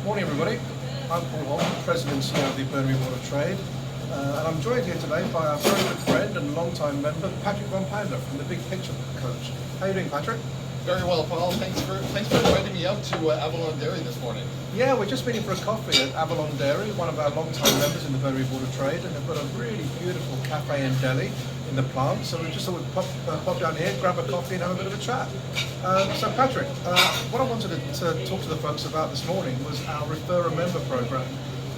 Morning everybody, I'm Paul Holden, President and CEO of the Burnaby Board of Trade, and I'm joined here today by our very good friend and long-time member, Patrick Von Pander from the Big Picture Coach. How are you doing, Patrick? Very well, Paul. Thanks for inviting me out to Avalon Dairy this morning. Yeah, we're just meeting for a coffee at Avalon Dairy, one of our long-time members in the Burnaby Board of Trade, and they've got a really beautiful cafe and deli in the plant, so we just thought we'd pop down here, grab a coffee and have a bit of a chat. So Patrick, what I wanted to talk to the folks about this morning was our Refer a Member program.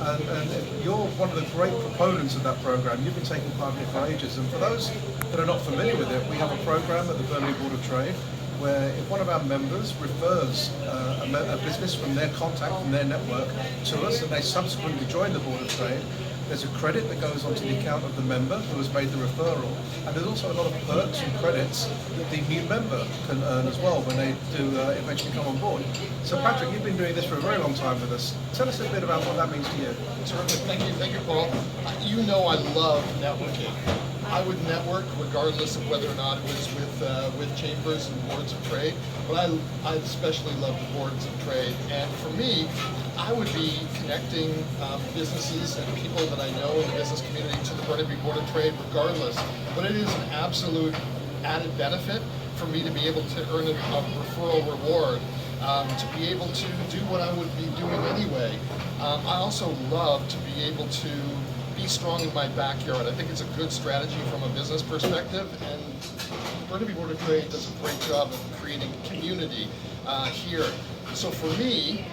And you're one of the great proponents of that program. You've been taking part in it for ages. And for those that are not familiar with it, we have a program at the Burnaby Board of Trade where if one of our members refers a business from their contact, from their network to us, and they subsequently join the Board of Trade, there's a credit that goes onto the account of the member who has made the referral, and there's also a lot of perks and credits that the new member can earn as well when they do eventually come on board. So Patrick, you've been doing this for a very long time with us. Tell us a bit about what that means to you. Terrific. Thank you, Paul. You know I love networking. I would network regardless of whether or not it was with chambers and boards of trade, but I especially love the boards of trade. And for me, I would be connecting businesses and people that I know in the business community to the Burnaby Board of Trade regardless. But it is an absolute added benefit for me to be able to earn a referral reward, to be able to do what I would be doing anyway. I also love to be able to be strong in my backyard. I think it's a good strategy from a business perspective, and the Burnaby Board of Trade does a great job of creating community here. So for me,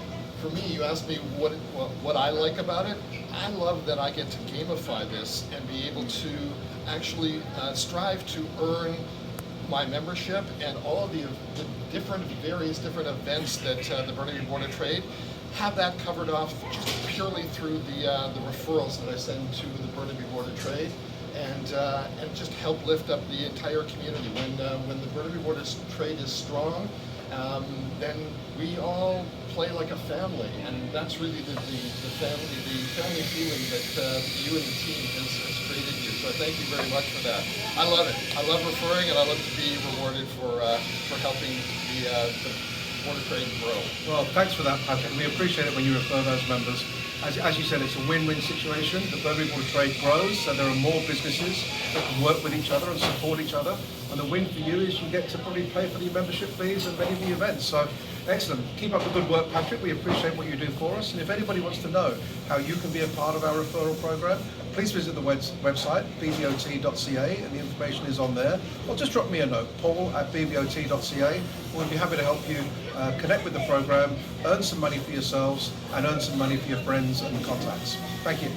you asked me what I like about it. I love that I get to gamify this and be able to actually strive to earn my membership and all of the various different events that the Burnaby Board of Trade have that covered off just purely through the referrals that I send to the Burnaby Board of Trade, and just help lift up the entire community. When the Burnaby Board of Trade is strong, then we all play like a family, and that's really the family feeling that you and the team has created here. So thank you very much for that. I love it. I love referring, and I love to be rewarded for helping the Board of Trade grow. Well, thanks for that, Patrick. We appreciate it when you refer those members. As you said, it's a win-win situation. The Burnaby Board of Trade grows, so there are more businesses that can work with each other and support each other. And the win for you is you get to probably pay for the membership fees and many of the events. So excellent. Keep up the good work, Patrick. We appreciate what you do for us. And if anybody wants to know how you can be a part of our referral program, please visit the website, bbot.ca, and the information is on there. Or just drop me a note, paul@bbot.ca. We'll be happy to help you connect with the program, earn some money for yourselves, and earn some money for your friends and contacts. Thank you.